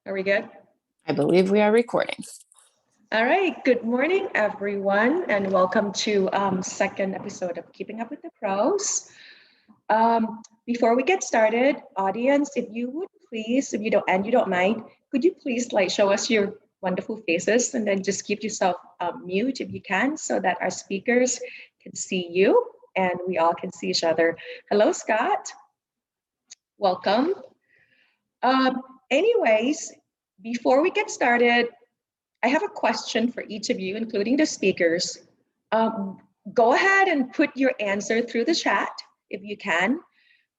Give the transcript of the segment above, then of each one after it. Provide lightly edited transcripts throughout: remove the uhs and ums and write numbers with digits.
Are we good? I believe we are recording. All right. Good morning, everyone, and welcome to second episode of Keeping Up with the Pros. Before we get started, audience, if you would please, if you don't mind, could you please show us your wonderful faces and then just keep yourself mute if you can, so that our speakers can see you and we all can see each other. Hello, Scott. Welcome. Anyways, before we get started, I have a question for each of you, including the speakers. Go ahead and put your answer through the chat if you can.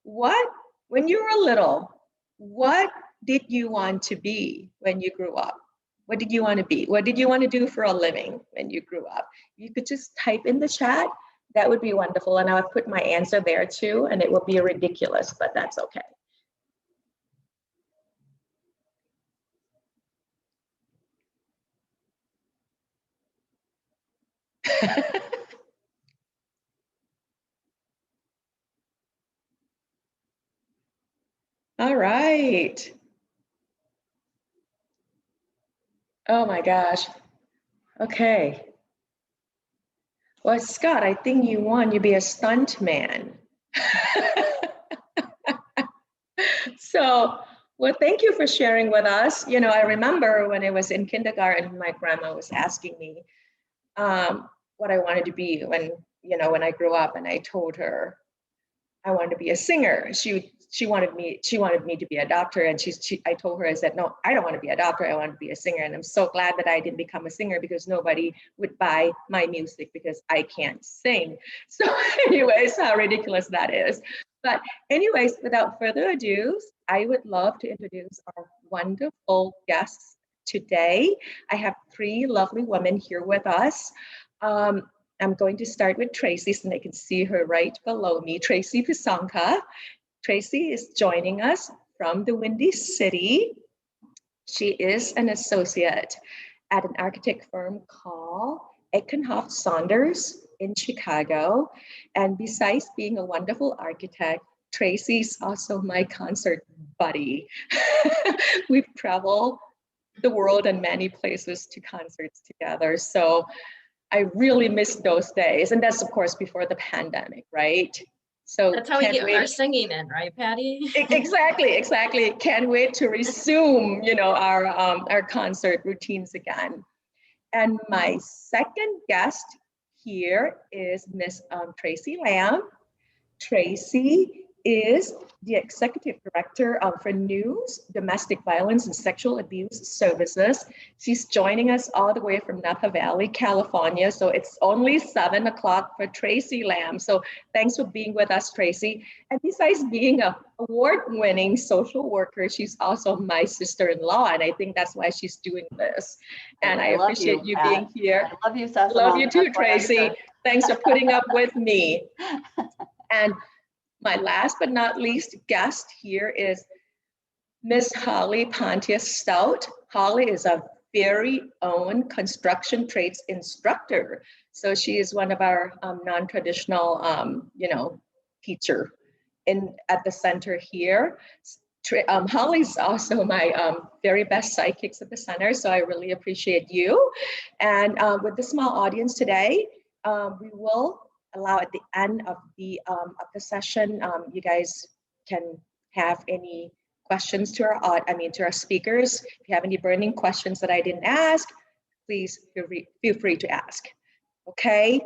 When you were little, what did you want to be when you grew up? What did you want to be? What did you want to do for a living when you grew up? You could just type in the chat. That would be wonderful. And I'll put my answer there too, and it will be ridiculous, but that's okay. All right. Oh my gosh. Okay. Well, Scott, I think you won. You'd be a stunt man. So, well, thank you for sharing with us. You know, I remember when I was in kindergarten, my grandma was asking me what I wanted to be when I grew up, and I told her I wanted to be a singer. She wanted me to be a doctor, and I told her, I said, no, I don't want to be a doctor. I want to be a singer. And I'm so glad that I didn't become a singer, because nobody would buy my music because I can't sing. So anyways, how ridiculous that is. But anyways, without further ado, I would love to introduce our wonderful guests today. I have three lovely women here with us. I'm going to start with Tracy, so I can see her right below me, Tracy Pasanka. Tracy is joining us from the Windy City. She is an associate at an architect firm called Eckenhoff Saunders in Chicago. And besides being a wonderful architect, Tracy's also my concert buddy. We've traveled the world and many places to concerts together. So I really miss those days. And that's, of course, before the pandemic, right? So that's how we get our singing in, right, Patty? Exactly. Can't wait to resume, our concert routines again. And my second guest here is Miss Tracy Lamb. Tracy is the Executive Director for News, Domestic Violence and Sexual Abuse Services. She's joining us all the way from Napa Valley, California. So it's only 7 o'clock for Tracy Lamb. So thanks for being with us, Tracy. And besides being an award-winning social worker, she's also my sister-in-law. And I think that's why she's doing this. And I appreciate you being here. I love you, Sasha. Love you too, Tracy. Thanks for putting up with me. And my last but not least guest here is Miss Holly Pontius Stout. Holly is a very own construction trades instructor. So she is one of our non-traditional, teacher at the center here. Holly's also my very best sidekicks at the center, so I really appreciate you. And with the small audience today, we will allow at the end of the session, you guys can have any questions to our speakers. If you have any burning questions that I didn't ask, please feel free to ask. Okay.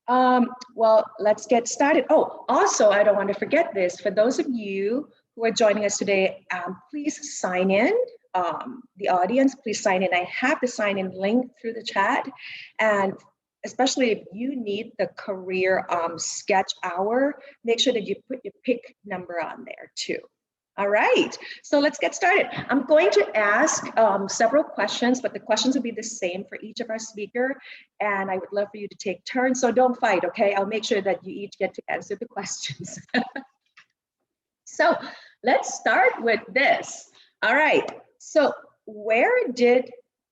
Well, let's get started. Oh, also, I don't want to forget this. For those of you who are joining us today, please sign in. The audience, please sign in. I have the sign in link through the chat, and especially if you need the career sketch hour, make sure that you put your pick number on there too. All right, so let's get started. I'm going to ask several questions, but the questions will be the same for each of our speaker, and I would love for you to take turns, so don't fight, okay? I'll make sure that you each get to answer the questions. So let's start with this. All right, so where did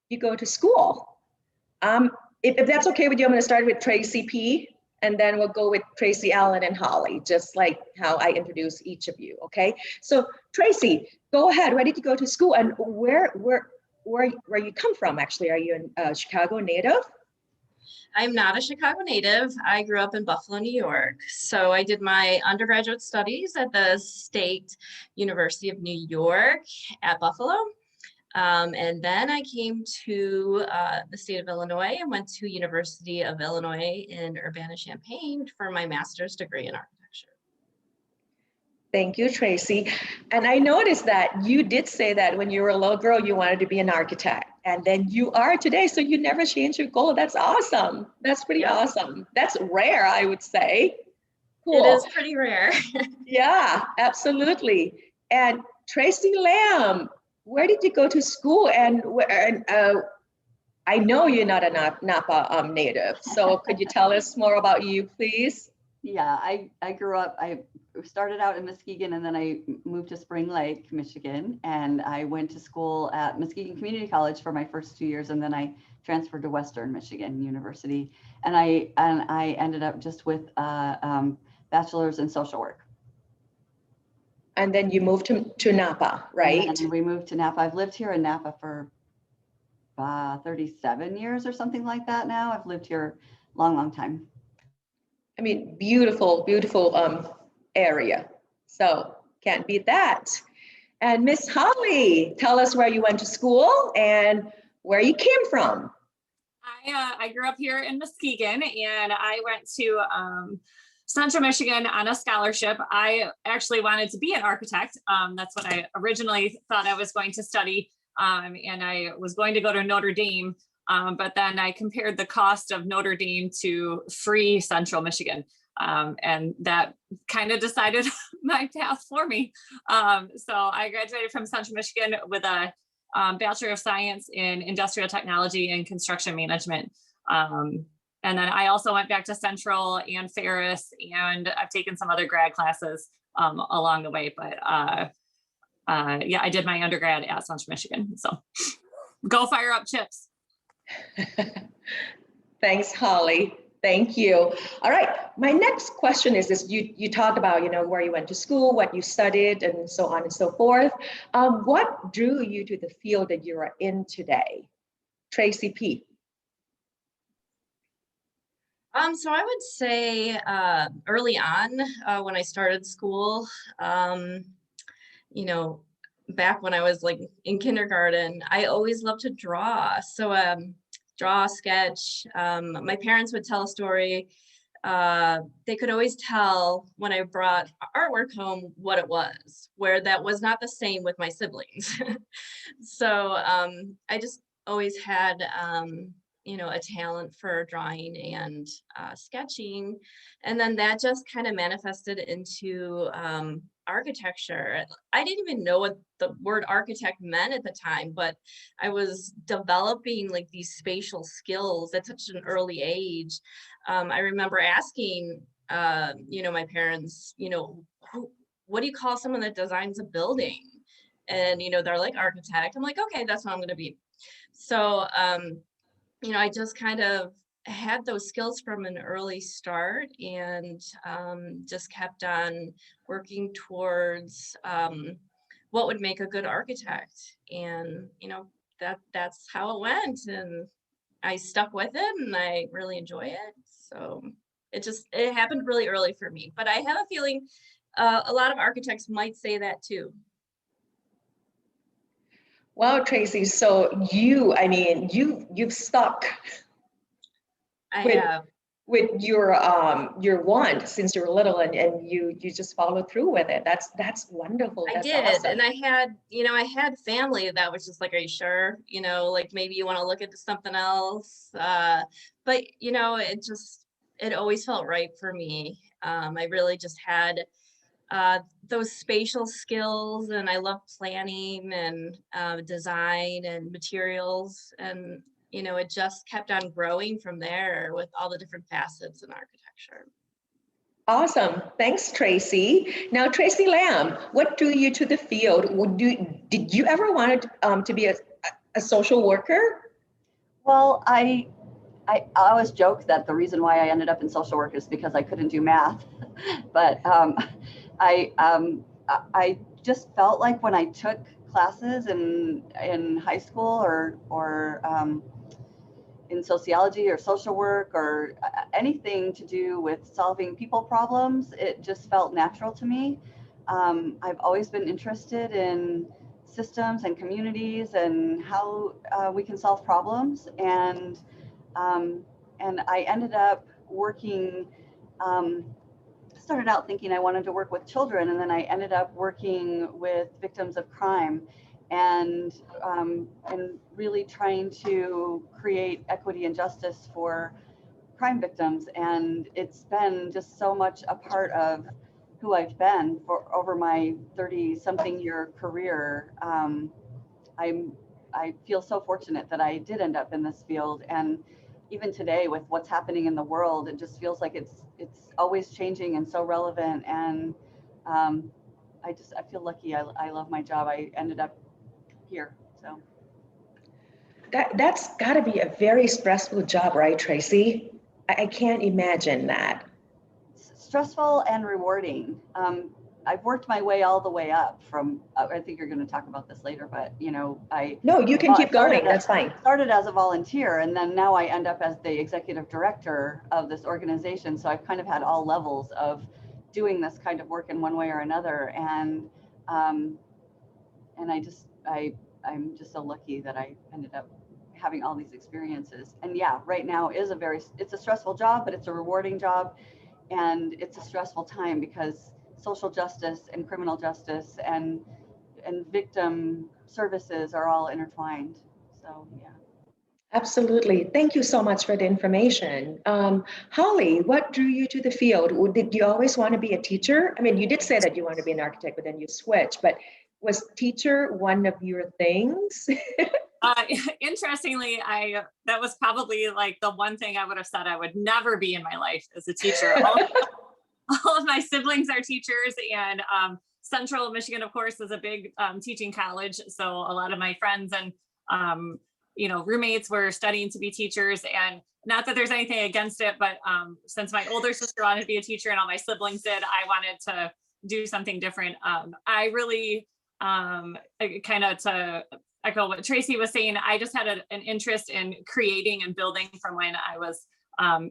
you go to school? If that's okay with you, I'm going to start with Tracy P. And then we'll go with Tracy, Allen, and Holly, just like how I introduce each of you, okay? So Tracy, go ahead. Where did you go to school, and where you come from, actually? Are you a Chicago native? I'm not a Chicago native. I grew up in Buffalo, New York. So I did my undergraduate studies at the State University of New York at Buffalo. And then I came to the state of Illinois and went to University of Illinois in Urbana-Champaign for my master's degree in architecture. Thank you, Tracy. And I noticed that you did say that when you were a little girl, you wanted to be an architect, and then you are today. So you never changed your goal. That's awesome. That's pretty awesome. That's rare, I would say. Cool. It is pretty rare. Yeah, absolutely. And Tracy Lamb, where did you go to school? And I know you're not a Napa native, so could you tell us more about you, please? Yeah, I grew up, I started out in Muskegon, and then I moved to Spring Lake, Michigan, and I went to school at Muskegon Community College for my first 2 years, and then I transferred to Western Michigan University, and I ended up just with bachelor's in social work. And then you moved to Napa, right? And we moved to Napa. I've lived here in Napa for 37 years or something like that now. I've lived here a long time. I mean, beautiful, beautiful area. So can't beat that. And Miss Holly, tell us where you went to school and where you came from. I grew up here in Muskegon, and I went to Central Michigan on a scholarship. I actually wanted to be an architect. That's what I originally thought I was going to study. And I was going to go to Notre Dame, but then I compared the cost of Notre Dame to free Central Michigan. And that kind of decided my path for me. So I graduated from Central Michigan with a Bachelor of Science in Industrial Technology and Construction Management. And then I also went back to Central and Ferris, and I've taken some other grad classes along the way. But yeah, I did my undergrad at Central Michigan. So go fire up chips. Thanks, Holly. Thank you. All right. My next question is this. You talk about, where you went to school, what you studied, and so on and so forth. What drew you to the field that you are in today? Tracy P. So I would say early on when I started school, back when I was like in kindergarten, I always loved to draw. So draw, sketch. My parents would tell a story. They could always tell when I brought artwork home what it was, where that was not the same with my siblings. So I just always had a talent for drawing and sketching. And then that just kind of manifested into architecture. I didn't even know what the word architect meant at the time, but I was developing like these spatial skills at such an early age. I remember asking, my parents, what do you call someone that designs a building? And, they're like architect. I'm like, okay, that's what I'm going to be. So, I just kind of had those skills from an early start, and just kept on working towards what would make a good architect. And, that's how it went, and I stuck with it, and I really enjoy it. So it happened really early for me, but I have a feeling a lot of architects might say that too. Wow, Tracy. So you've stuck with your want since you were little, and you just followed through with it. That's wonderful. I That's did. awesome. And I had family that was just like, are you sure? Like maybe you want to look into something else. But it always felt right for me. I really just had those spatial skills, and I love planning and design and materials, and it just kept on growing from there with all the different facets in architecture. Awesome. Thanks, Tracy. Now, Tracy Lamb, what drew you to the field? Did you ever want to be a social worker? Well, I I always joke that the reason why I ended up in social work is because I couldn't do math. But I just felt like when I took classes in high school or in sociology or social work or anything to do with solving people problems, it just felt natural to me. I've always been interested in systems and communities and how we can solve problems. And I ended up working, started out thinking I wanted to work with children, and then I ended up working with victims of crime and really trying to create equity and justice for crime victims. And it's been just so much a part of who I've been for over my 30-something year career. I feel so fortunate that I did end up in this field, and even today with what's happening in the world, it just feels like it's always changing and so relevant. And I feel lucky. I love my job. I ended up here. So That's got to be a very stressful job, right, Tracy? I can't imagine that. it's stressful and rewarding. I've worked my way all the way up from, I think you're going to talk about this later, but No, you can keep going. That's fine. Started as a volunteer, and then now I end up as the executive director of this organization. So I've kind of had all levels of doing this kind of work in one way or another. And I'm just so lucky that I ended up having all these experiences. And yeah, right now is it's a stressful job, but it's a rewarding job. And it's a stressful time because social justice and criminal justice and victim services are all intertwined. So yeah. Absolutely. Thank you so much for the information. Holly, what drew you to the field? Did you always want to be a teacher? I mean, you did say that you wanted to be an architect, but then you switched. But was teacher one of your things? Interestingly, that was probably like the one thing I would have said I would never be in my life as a teacher. All of my siblings are teachers, and Central Michigan, of course, is a big teaching college. So a lot of my friends and roommates were studying to be teachers. And not that there's anything against it, but since my older sister wanted to be a teacher and all my siblings did, I wanted to do something different. I really kind of to echo what Tracy was saying, I just had an interest in creating and building from when I was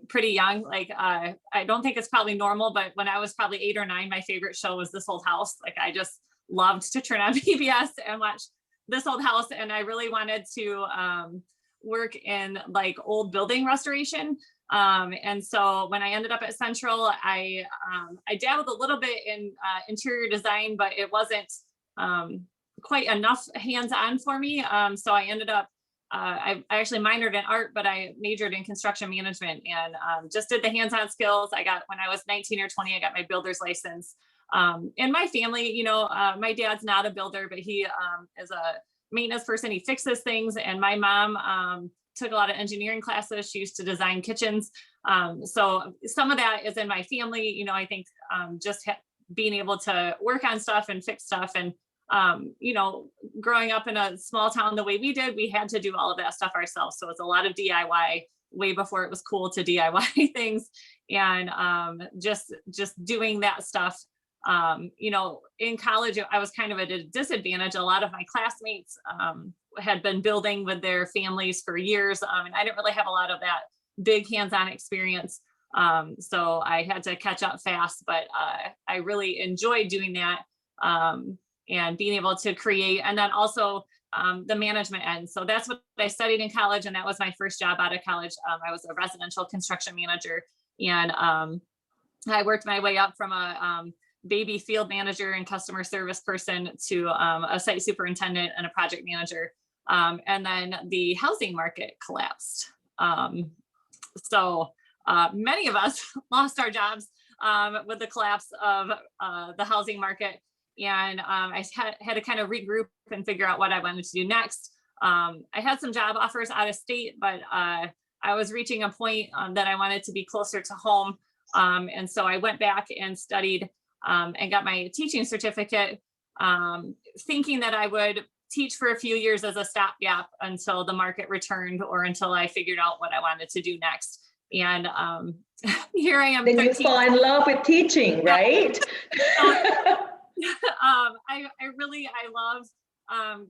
pretty young. Like I don't think it's probably normal, but when I was probably 8 or 9, my favorite show was This Old House. Like I just loved to turn on PBS and watch This Old House. And I really wanted to work in like old building restoration. And so when I ended up at Central, I dabbled a little bit in interior design, but it wasn't quite enough hands-on for me. So I ended up, I actually minored in art, but I majored in construction management and just did the hands-on skills. When I was 19 or 20, I got my builder's license. In my family, my dad's not a builder, but he is a maintenance person. He fixes things. And my mom took a lot of engineering classes. She used to design kitchens. So some of that is in my family. I think just being able to work on stuff and fix stuff. And growing up in a small town the way we did, we had to do all of that stuff ourselves. So it's a lot of DIY way before it was cool to DIY things. And just doing that stuff. In college, I was kind of at a disadvantage. A lot of my classmates had been building with their families for years. And I didn't really have a lot of that big hands-on experience. So I had to catch up fast, but I really enjoyed doing that. And being able to create, and then also the management end. So that's what I studied in college. And that was my first job out of college. I was a residential construction manager, and I worked my way up from a baby field manager and customer service person to a site superintendent and a project manager. And then the housing market collapsed. So many of us lost our jobs with the collapse of the housing market. And I had to kind of regroup and figure out what I wanted to do next. I had some job offers out of state, but I was reaching a point that I wanted to be closer to home. And so I went back and studied and got my teaching certificate thinking that I would teach for a few years as a stopgap until the market returned or until I figured out what I wanted to do next. And here I am. Then you 13 fall in love with teaching, right? I love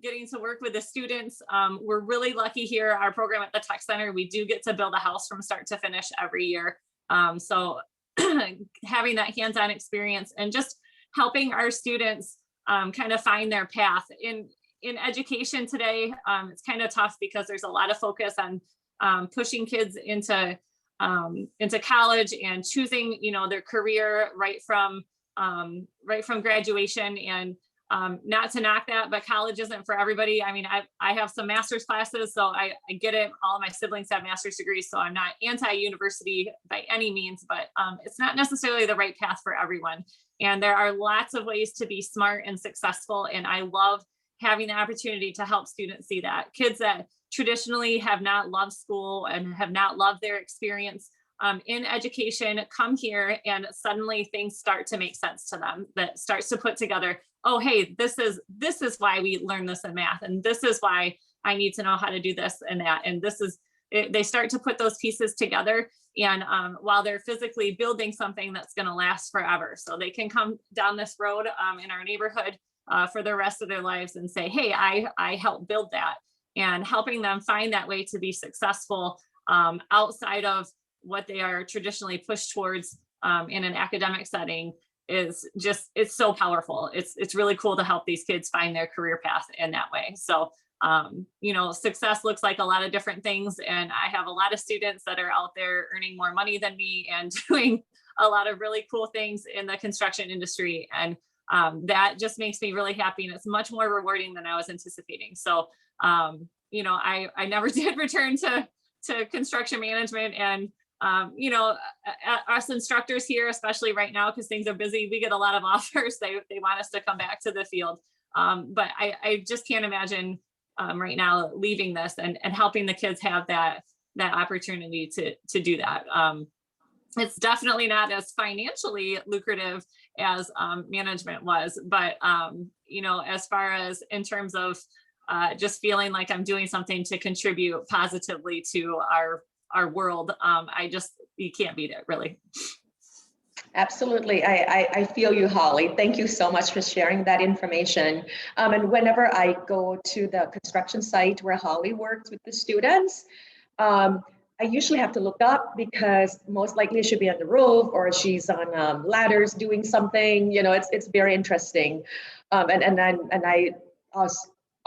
getting to work with the students. We're really lucky here. Our program at the Tech Center, we do get to build a house from start to finish every year. So having that hands-on experience and just helping our students kind of find their path in education today. It's kind of tough because there's a lot of focus on pushing kids into college and choosing, their career right from graduation. And not to knock that, but college isn't for everybody. I mean, I have some master's classes, so I get it. All of my siblings have master's degrees, so I'm not anti-university by any means, but it's not necessarily the right path for everyone. And there are lots of ways to be smart and successful. And I love having the opportunity to help students see that. Kids that traditionally have not loved school and have not loved their experience in education come here, and suddenly things start to make sense to them. That starts to put together, oh, hey, this is why we learn this in math, and this is why I need to know how to do this and that. And they start to put those pieces together. And while they're physically building something that's going to last forever, so they can come down this road in our neighborhood for the rest of their lives and say, hey, I helped build that. And helping them find that way to be successful outside of what they are traditionally pushed towards in an academic setting is just, it's so powerful. It's really cool to help these kids find their career path in that way. So, success looks like a lot of different things. And I have a lot of students that are out there earning more money than me and doing a lot of really cool things in the construction industry. And that just makes me really happy. And it's much more rewarding than I was anticipating. So, I never did return to construction management. And us instructors here, especially right now, because things are busy, we get a lot of offers. They want us to come back to the field. But I just can't imagine right now leaving this and helping the kids have that opportunity to do that. It's definitely not as financially lucrative as management was, but as far as in terms of just feeling like I'm doing something to contribute positively to our world, you can't beat it, really. Absolutely. I feel you, Holly. Thank you so much for sharing that information. And whenever I go to the construction site where Holly works with the students, I usually have to look up because most likely she should be on the roof or she's on ladders doing something. It's very interesting. And I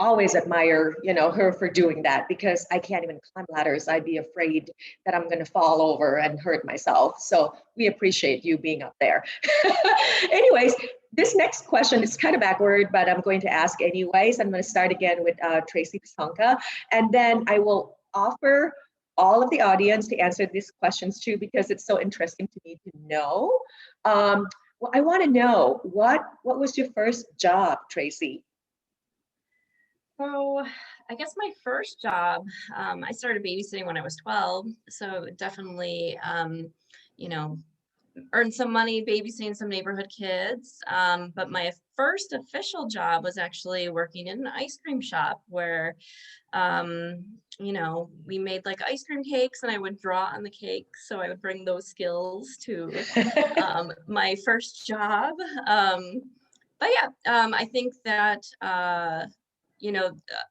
always admire, her for doing that, because I can't even climb ladders. I'd be afraid that I'm going to fall over and hurt myself. So we appreciate you being up there. Anyways, this next question is kind of backward, but I'm going to ask anyways. I'm going to start again with Tracy Pasanka, and then I will offer all of the audience to answer these questions too, because it's so interesting to me to know. Well, I want to know, what was your first job, Tracy? So I guess my first job, I started babysitting when I was 12. So definitely, earned some money babysitting some neighborhood kids. But my first official job was actually working in an ice cream shop where, we made like ice cream cakes and I would draw on the cakes. So I would bring those skills to my first job. I think that,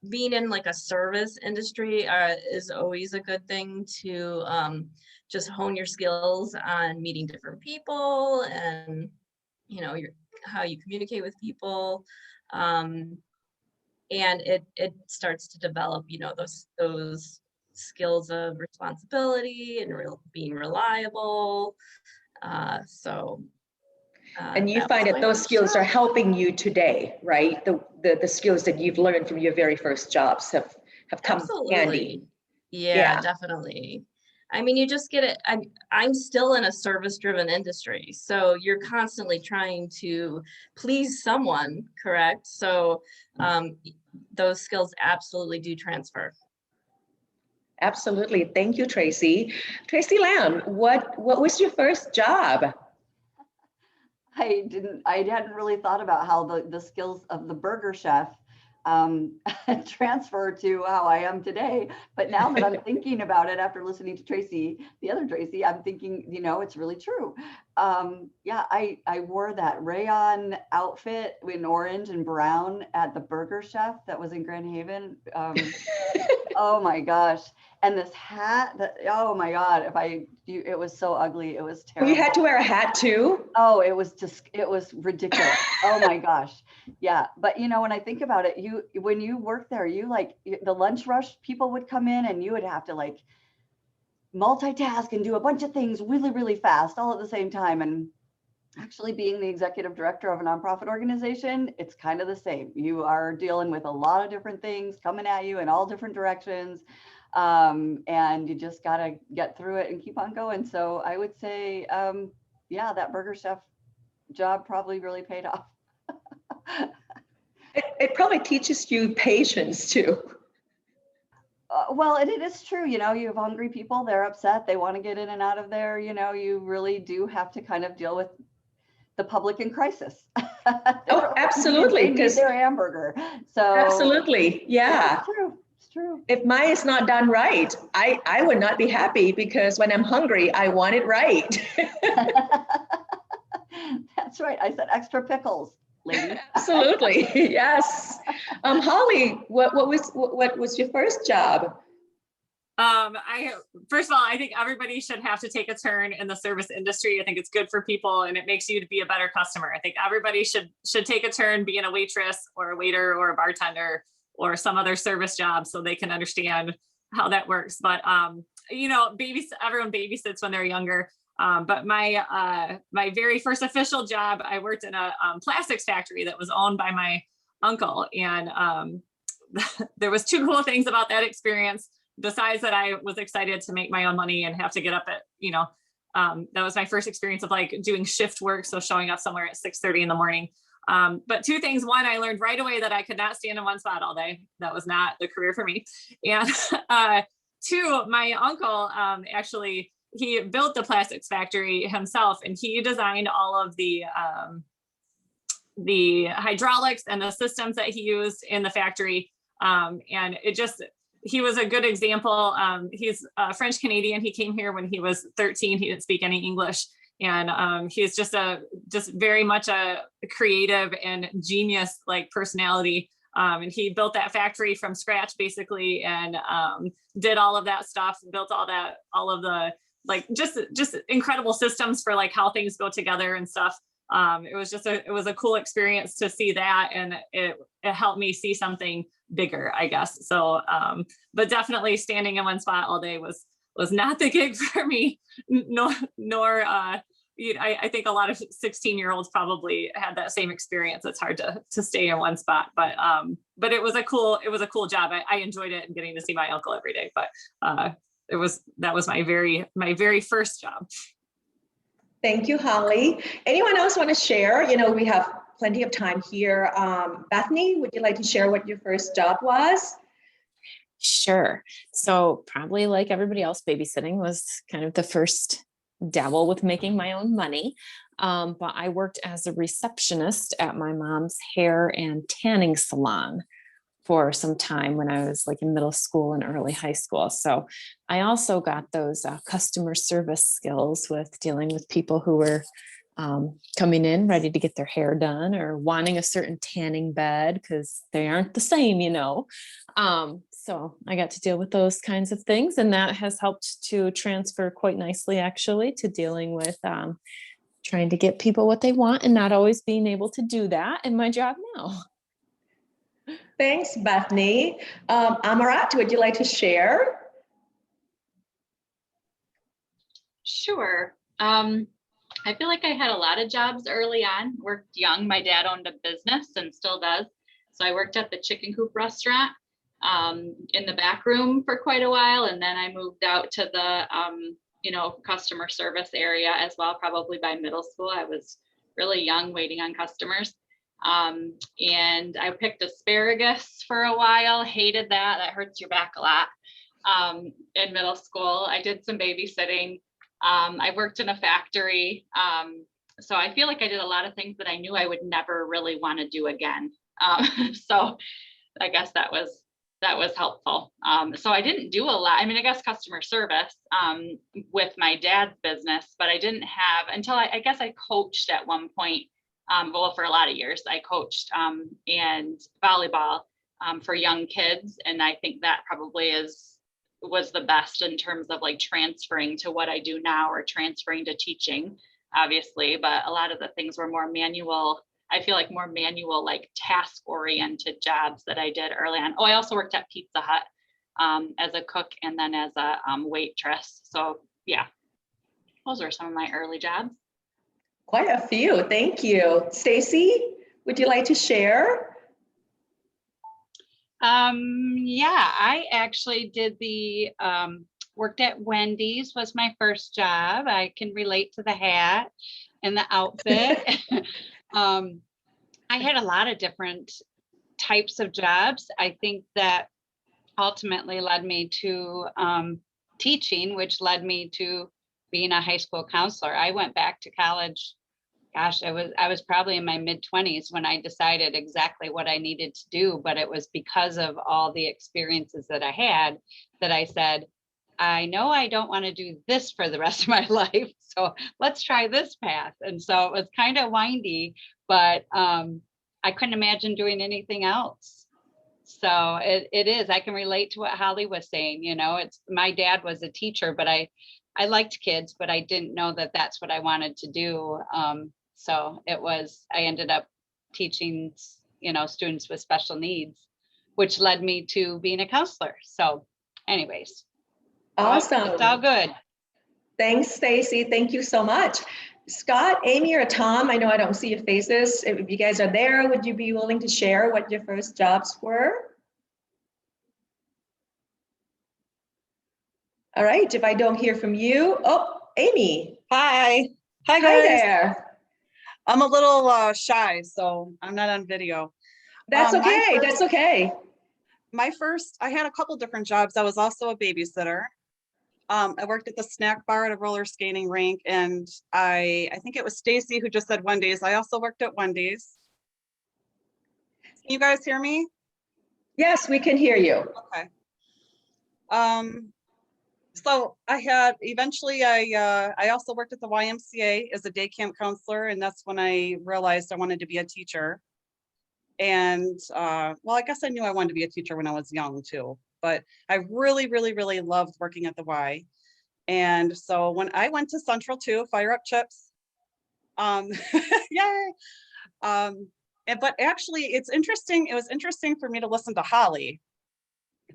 being in like a service industry is always a good thing to just hone your skills on meeting different people and, how you communicate with people. And it starts to develop, those skills of responsibility and being reliable. And you find that those skills are helping you today, right? The skills that you've learned from your very first jobs have come handy. Yeah, definitely. I mean, you just get it. I'm still in a service-driven industry, so you're constantly trying to please someone, correct? So those skills absolutely do transfer. Absolutely. Thank you, Tracy. Tracy Lamb, what was your first job? I hadn't really thought about how the skills of the burger chef transfer to how I am today. But now that I'm thinking about it after listening to Tracy, the other Tracy, I'm thinking, it's really true. Yeah, I wore that rayon outfit in orange and brown at the Burger Chef that was in Grand Haven. Oh my gosh. And this hat oh my God, it was so ugly. It was terrible. You had to wear a hat too? Oh, it was ridiculous. Oh my gosh. Yeah. But when I think about it, when you work there, the lunch rush, people would come in and you would have to like multitask and do a bunch of things really, really fast all at the same time. And actually being the executive director of a nonprofit organization, it's kind of the same. You are dealing with a lot of different things coming at you in all different directions. And you just got to get through it and keep on going. So I would say, yeah, that Burger Chef job probably really paid off. It probably teaches you patience too. Well, and it is true, you have hungry people, they're upset, they want to get in and out of there. You really do have to kind of deal with the public in crisis. Oh, absolutely. They need their hamburger. So absolutely. Yeah. It's true. It's true. If mine is not done right, I would not be happy, because when I'm hungry, I want it right. That's right. I said extra pickles, lady. Absolutely. Yes. Holly, what was your first job? First of all, I think everybody should have to take a turn in the service industry. I think it's good for people and it makes you to be a better customer. I think everybody should take a turn being a waitress or a waiter or a bartender or some other service job so they can understand how that works. But, everyone babysits when they're younger. But my very first official job, I worked in a plastics factory that was owned by my uncle. And there was two cool things about that experience. Besides that, I was excited to make my own money and have to get up at, that was my first experience of like doing shift work. So showing up somewhere at 6:30 in the morning. But two things. One, I learned right away that I could not stand in one spot all day. That was not the career for me. And two, my uncle actually, he built the plastics factory himself, and he designed all of the hydraulics and the systems that he used in the factory. And he was a good example. He's French Canadian. He came here when he was 13. He didn't speak any English. And he's just very much a creative and genius like personality. And he built that factory from scratch basically, and did all of that stuff, built all of the like just incredible systems for like how things go together and stuff. It was a cool experience to see that, and it helped me see something bigger, I guess. So, but definitely standing in one spot all day was not the gig for me. Nor I think a lot of 16-year-olds probably had that same experience. It's hard to stay in one spot, but it was a cool job. I enjoyed it and getting to see my uncle every day. But that was my very first job. Thank you, Holly. Anyone else want to share? We have plenty of time here. Bethany, would you like to share what your first job was? Sure. So probably like everybody else, babysitting was kind of the first dabble with making my own money. But I worked as a receptionist at my mom's hair and tanning salon for some time when I was like in middle school and early high school. So I also got those customer service skills with dealing with people who were coming in ready to get their hair done or wanting a certain tanning bed because they aren't the same, So I got to deal with those kinds of things, and that has helped to transfer quite nicely actually to dealing with trying to get people what they want and not always being able to do that in my job now. Thanks, Bethany. Amarat, would you like to share? Sure. I feel like I had a lot of jobs early on, worked young. My dad owned a business and still does. So I worked at the Chicken Coop restaurant in the back room for quite a while. And then I moved out to the, customer service area as well, probably by middle school. I was really young waiting on customers. And I picked asparagus for a while, hated that. That hurts your back a lot. In middle school, I did some babysitting. I worked in a factory So I feel like I did a lot of things that I knew I would never really want to do again. So I guess that was helpful. So I didn't do a lot. I mean, I guess customer service with my dad's business, but I didn't have until I guess I coached at one point. Well, for a lot of years, I coached and volleyball for young kids. And I think that probably was the best in terms of like transferring to what I do now or transferring to teaching, obviously. But a lot of the things were more manual. I feel like more manual, like task oriented jobs that I did early on. Oh, I also worked at Pizza Hut as a cook and then as a waitress. So yeah, those are some of my early jobs. Quite a few. Thank you. Stacy, would you like to share? Yeah, I actually did worked at Wendy's was my first job. I can relate to the hat and the outfit. I had a lot of different types of jobs. I think that ultimately led me to teaching, which led me to being a high school counselor. I went back to college. Gosh, I was probably in my mid-20s when I decided exactly what I needed to do, but it was because of all the experiences that I had that I said, I know I don't want to do this for the rest of my life, so let's try this path. And so it was kind of windy, but I couldn't imagine doing anything else. So it is, I can relate to what Holly was saying, it's my dad was a teacher, but I liked kids, but I didn't know that that's what I wanted to do. So I ended up teaching, students with special needs, which led me to being a counselor. So anyways. Awesome. It's all good. Thanks, Stacy. Thank you so much. Scott, Amy, or Tom, I know I don't see your faces. If you guys are there, would you be willing to share what your first jobs were? All right, if I don't hear from you, Amy. Hi Hi guys. there. I'm a little shy, so I'm not on video. That's okay. That's okay. I had a couple different jobs. I was also a babysitter. I worked at the snack bar at a roller skating rink, and I think it was Stacy who just said Wendy's. I also worked at Wendy's. Can you guys hear me? Yes, we can hear you. Okay. So I also worked at the YMCA as a day camp counselor, and that's when I realized I wanted to be a teacher. And well, I guess I knew I wanted to be a teacher when I was young too, but I really, really, really loved working at the Y. And so when I went to Central too, fire up chips, yay. But actually it was interesting for me to listen to Holly,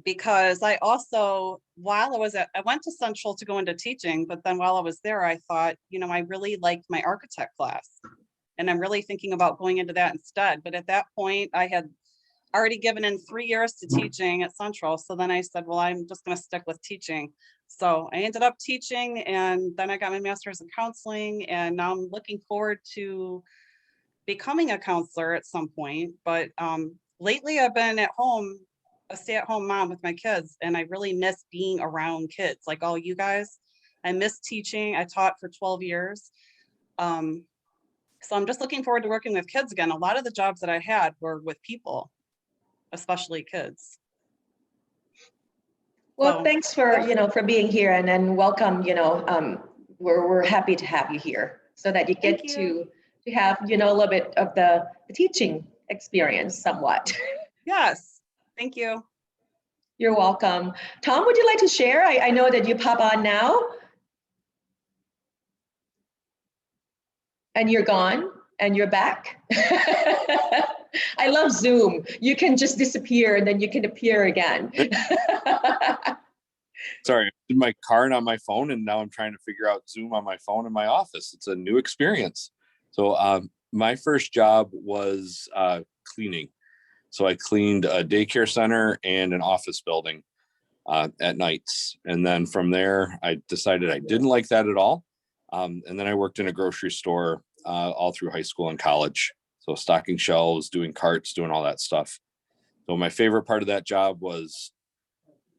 because I also, I went to Central to go into teaching, but then while I was there, I thought, I really liked my architect class. And I'm really thinking about going into that instead. But at that point, I had already given in 3 years to teaching at Central. So then I said, well, I'm just going to stick with teaching. So I ended up teaching, and then I got my master's in counseling. And now I'm looking forward to becoming a counselor at some point. But lately I've been at home, a stay-at-home mom with my kids, and I really miss being around kids like all you guys. I miss teaching. I taught for 12 years. So I'm just looking forward to working with kids again. A lot of the jobs that I had were with people, especially kids. Well, thanks for being here, and then welcome. We're happy to have you here so that you get to have a little bit of the teaching experience somewhat. Yes, thank you. You're welcome. Tom, would you like to share? I know that you pop on now. And you're gone, and you're back. I love Zoom. You can just disappear, and then you can appear again. Sorry, I'm in my car and on my phone, and now I'm trying to figure out Zoom on my phone in my office. It's a new experience. So my first job was cleaning. So I cleaned a daycare center and an office building at nights. And then from there, I decided I didn't like that at all. And then I worked in a grocery store all through high school and college. So stocking shelves, doing carts, doing all that stuff. So my favorite part of that job was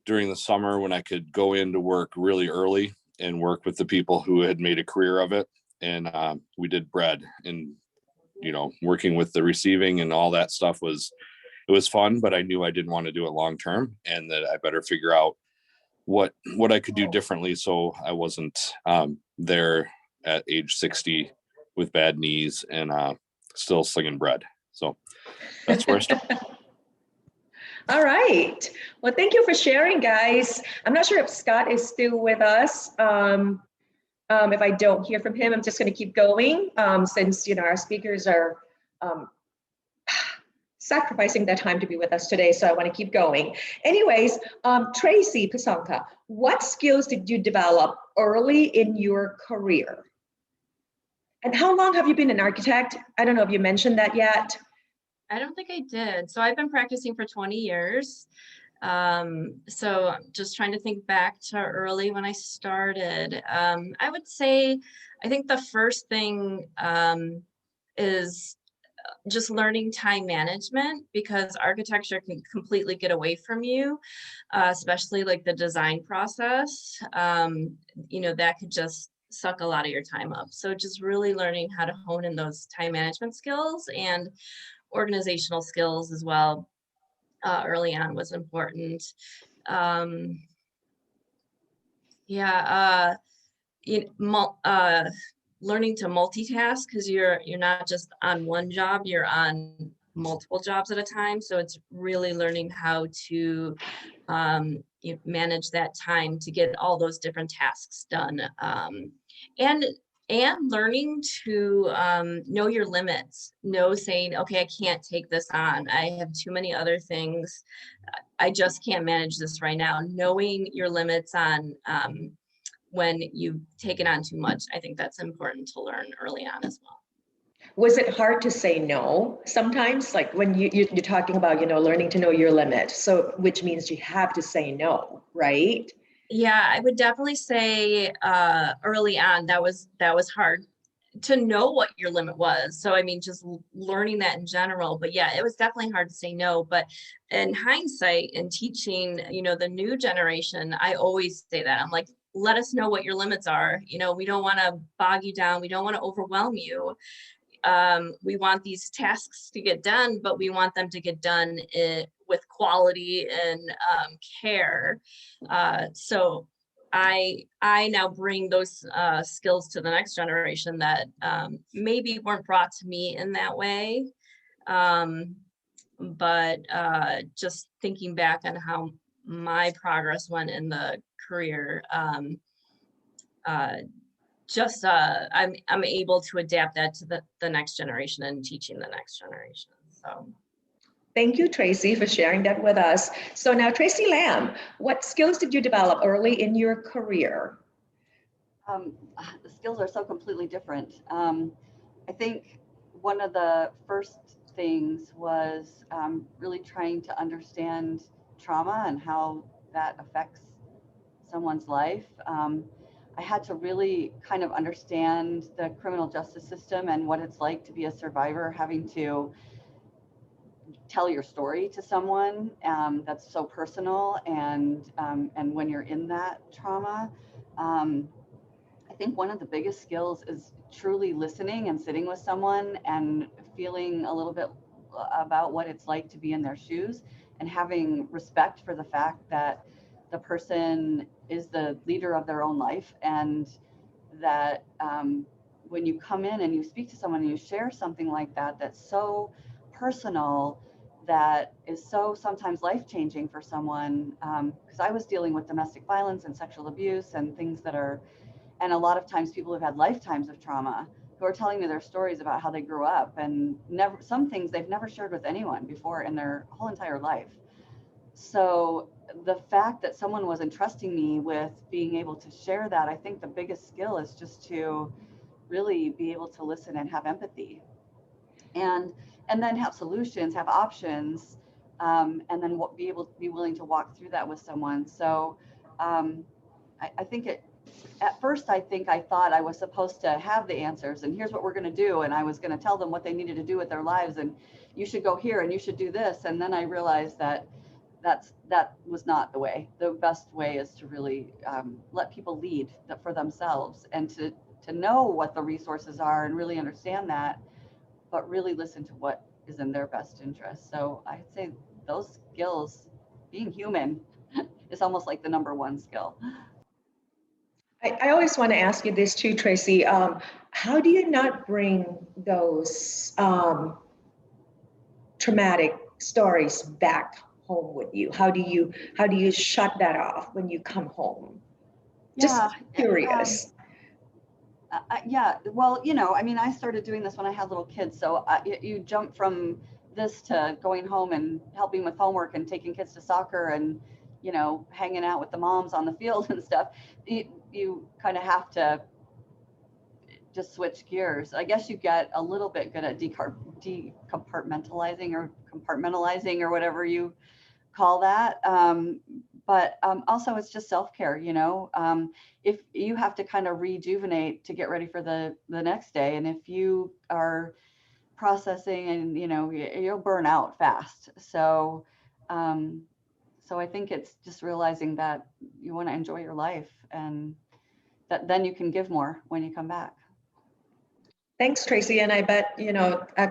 during the summer when I could go into work really early and work with the people who had made a career of it. and we did bread, and working with the receiving and all that stuff was fun, but I knew I didn't want to do it long term, and that I better figure out what I could do differently, so I wasn't there at age 60 with bad knees and still slinging bread. So that's where I started. All right. Well, thank you for sharing, guys. I'm not sure if Scott is still with us. If I don't hear from him, I'm just going to keep going since our speakers are sacrificing their time to be with us today, so I want to keep going. Anyways, Tracy Pasanka, what skills did you develop early in your career? And how long have you been an architect? I don't know if you mentioned that yet. I don't think I did. So I've been practicing for 20 years. So just trying to think back to early when I started. I would say, I think the first thing is just learning time management, because architecture can completely get away from you, especially like the design process. That could just suck a lot of your time up. So just really learning how to hone in those time management skills and organizational skills as well early on was important. Learning to multitask, because you're not just on one job, you're on multiple jobs at a time. So it's really learning how to manage that time to get all those different tasks done, and learning to know your limits, saying, okay, I can't take this on. I have too many other things. I just can't manage this right now. Knowing your limits on when you've taken on too much, I think that's important to learn early on as well. Was it hard to say no sometimes? Like when you're talking about, learning to know your limit. So which means you have to say no, right? Yeah, I would definitely say early on that was hard to know what your limit was. So I mean, just learning that in general. But yeah, it was definitely hard to say no. But in hindsight, in teaching, the new generation, I always say that. I'm like, let us know what your limits are. We don't want to bog you down. We don't want to overwhelm you. We want these tasks to get done, but we want them to get done with quality and care. So I now bring those skills to the next generation that maybe weren't brought to me in that way. But just thinking back on how my progress went in the career, I'm able to adapt that to the next generation and teaching the next generation. So thank you, Tracy, for sharing that with us. So now, Tracy Lamb, what skills did you develop early in your career? The skills are so completely different. I think one of the first things was really trying to understand trauma and how that affects someone's life. I had to really kind of understand the criminal justice system and what it's like to be a survivor, having to tell your story to someone that's so personal, and when you're in that trauma. I think one of the biggest skills is truly listening and sitting with someone and feeling a little bit about what it's like to be in their shoes, and having respect for the fact that the person is the leader of their own life, and that when you come in and you speak to someone and you share something like that, that's so personal, that is so sometimes life-changing for someone, because I was dealing with domestic violence and sexual abuse and things that are, and a lot of times people have had lifetimes of trauma who are telling me their stories about how they grew up, and some things they've never shared with anyone before in their whole entire life. So the fact that someone was entrusting me with being able to share that, I think the biggest skill is just to really be able to listen and have empathy, and then have solutions, have options, and then be willing to walk through that with someone. So I think at first, I thought I was supposed to have the answers, and here's what we're going to do, and I was going to tell them what they needed to do with their lives, and you should go here and you should do this. And then I realized that was not the way. The best way is to really let people lead for themselves, and to to know what the resources are and really understand that, but really listen to what is in their best interest. So I'd say those skills, being human, is almost like the number one skill. I always want to ask you this too, Tracy. How do you not bring those traumatic stories back home with you? How do you shut that off when you come home? Just curious. Yeah, well, I mean, I started doing this when I had little kids. So you jump from this to going home and helping with homework and taking kids to soccer and, hanging out with the moms on the field and stuff. You kind of have to just switch gears. I guess you get a little bit good at decompartmentalizing or whatever you call that. But also it's just self-care, if you have to kind of rejuvenate to get ready for the next day. And if you are processing and, you'll burn out fast. So I think it's just realizing that you want to enjoy your life and that then you can give more when you come back. Thanks, Tracy. And I bet,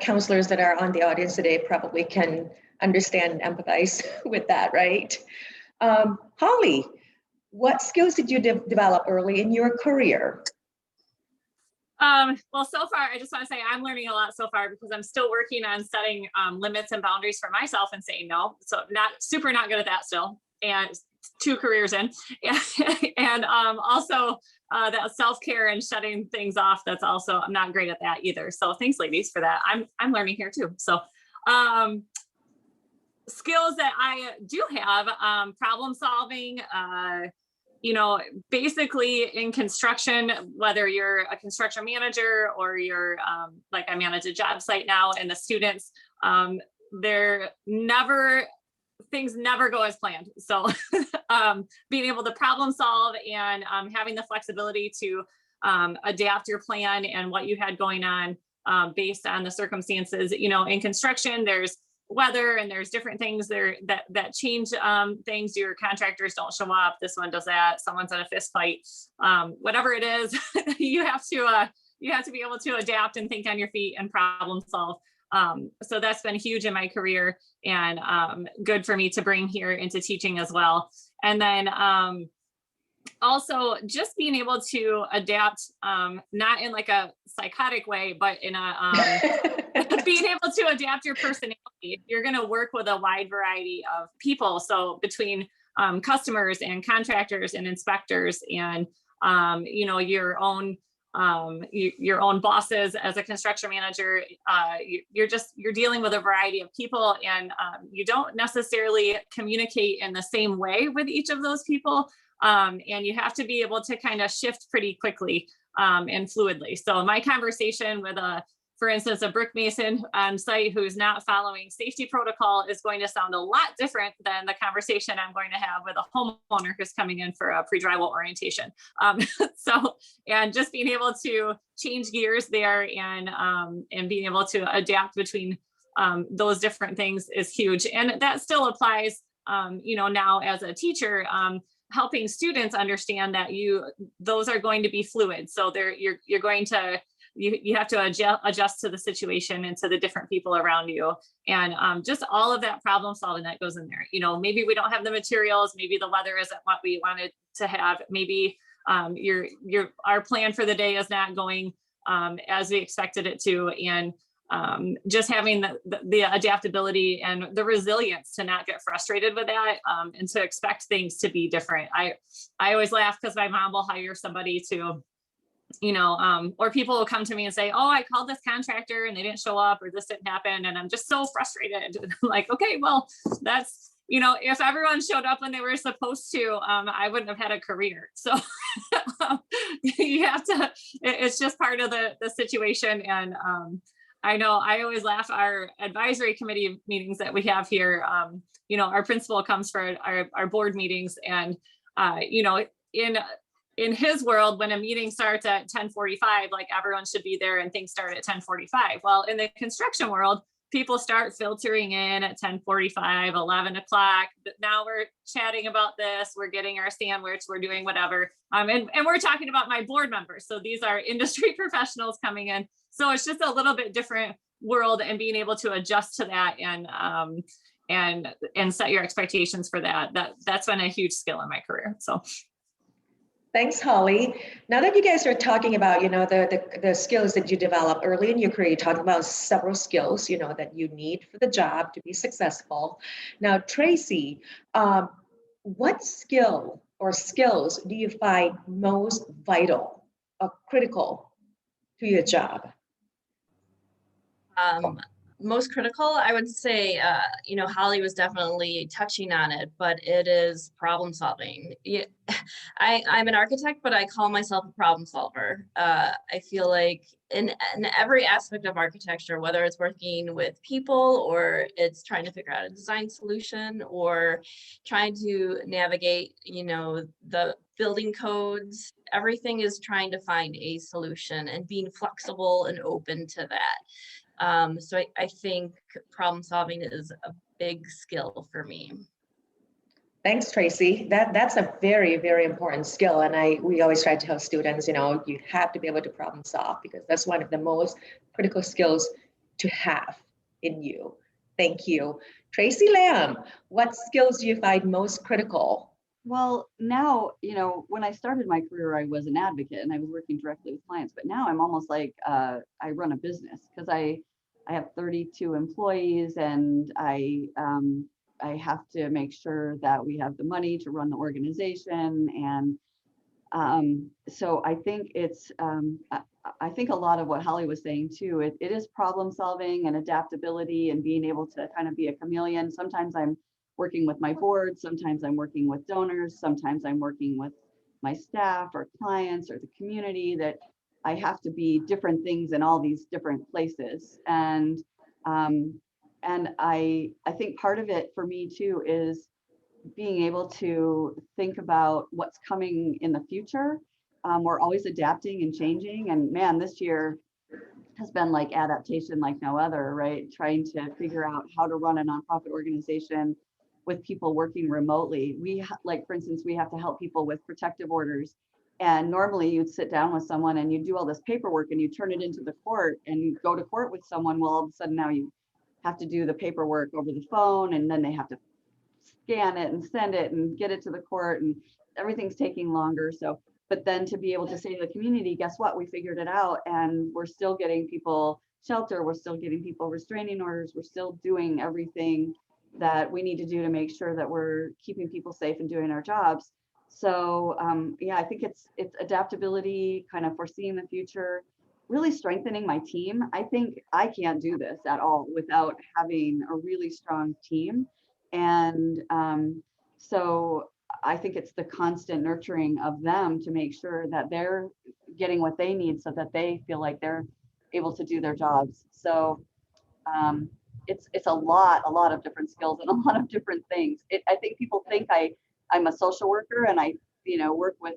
counselors that are on the audience today probably can understand and empathize with that, right? Holly, what skills did you develop early in your career? Well, so far, I just want to say I'm learning a lot so far because I'm still working on setting limits and boundaries for myself and saying no. So not good at that still. And 2 careers in. And also that self-care and shutting things off. That's also, I'm not great at that either. So thanks, ladies, for that. I'm learning here too. So skills that I do have, problem solving, basically in construction, whether you're a construction manager or you're like I manage a job site now, and the students, things never go as planned. So being able to problem solve and having the flexibility to adapt your plan and what you had going on based on the circumstances. In construction, there's weather and there's different things there that change things. Your contractors don't show up, this one does that, someone's in a fist fight, whatever it is. you have to be able to adapt and think on your feet and problem solve. So that's been huge in my career and good for me to bring here into teaching as well. And then also just being able to adapt, not in like a psychotic way, but in a being able to adapt your personality. You're going to work with a wide variety of people. So between customers and contractors and inspectors and your own bosses as a construction manager, you're dealing with a variety of people, and you don't necessarily communicate in the same way with each of those people. And you have to be able to kind of shift pretty quickly and fluidly. So my conversation with for instance, a brick mason on site who's not following safety protocol is going to sound a lot different than the conversation I'm going to have with a homeowner who's coming in for a pre-drywall orientation. And just being able to change gears there and being able to adapt between those different things is huge. And that still applies, now as a teacher, helping students understand that those are going to be fluid. So you're going to, you have to adjust to the situation and to the different people around you. And just all of that problem solving that goes in there. Maybe we don't have the materials, maybe the weather isn't what we wanted to have. Maybe our plan for the day is not going as we expected it to. And just having the adaptability and the resilience to not get frustrated with that and to expect things to be different. I always laugh because my mom will hire somebody to, or people will come to me and say, oh, I called this contractor and they didn't show up or this didn't happen. And I'm just so frustrated. And I'm like, okay, well, that's, if everyone showed up when they were supposed to, I wouldn't have had a career. So you have to, it's just part of the situation. And I know I always laugh our advisory committee meetings that we have here. Our principal comes for our board meetings and, in his world, when a meeting starts at 10:45, like everyone should be there and things start at 10:45. Well, in the construction world, people start filtering in at 10:45, 11 o'clock. Now we're chatting about this, we're getting our sandwich, we're doing whatever. And we're talking about my board members. So these are industry professionals coming in. So it's just a little bit different world, and being able to adjust to that and set your expectations for that's been a huge skill in my career. So thanks, Holly. Now that you guys are talking about, the skills that you develop early in your career, you're talking about several skills, that you need for the job to be successful. Now, Tracy, what skill or skills do you find most vital or critical to your job? Most critical, I would say, Holly was definitely touching on it, but it is problem solving. I'm an architect, but I call myself a problem solver. I feel like in every aspect of architecture, whether it's working with people or it's trying to figure out a design solution or trying to navigate, the building codes, everything is trying to find a solution and being flexible and open to that. So I think problem solving is a big skill for me. Thanks, Tracy. That's a very, very important skill. And we always try to tell students, you have to be able to problem solve, because that's one of the most critical skills to have in you. Thank you. Tracy Lamb, what skills do you find most critical? Well, now, when I started my career, I was an advocate and I was working directly with clients, but now I'm almost like I run a business, because I have 32 employees, and I have to make sure that we have the money to run the organization. And so I think I think a lot of what Holly was saying too, it is problem solving and adaptability and being able to kind of be a chameleon. Sometimes I'm working with my board, sometimes I'm working with donors, sometimes I'm working with my staff or clients or the community, that I have to be different things in all these different places. And I think part of it for me too is being able to think about what's coming in the future. We're always adapting and changing, and man, this year has been like adaptation like no other, right? Trying to figure out how to run a nonprofit organization with people working remotely. For instance, we have to help people with protective orders. And normally you'd sit down with someone and you do all this paperwork and you turn it into the court and you go to court with someone. Well, all of a sudden now you have to do the paperwork over the phone, and then they have to scan it and send it and get it to the court, and everything's taking longer. So, but then to be able to say to the community, guess what? We figured it out, and we're still getting people shelter. We're still getting people restraining orders. We're still doing everything that we need to do to make sure that we're keeping people safe and doing our jobs. So I think it's adaptability, kind of foreseeing the future, really strengthening my team. I think I can't do this at all without having a really strong team. And so I think it's the constant nurturing of them to make sure that they're getting what they need so that they feel like they're able to do their jobs. So it's a lot of different skills and a lot of different things. I think people think I'm a social worker and I work with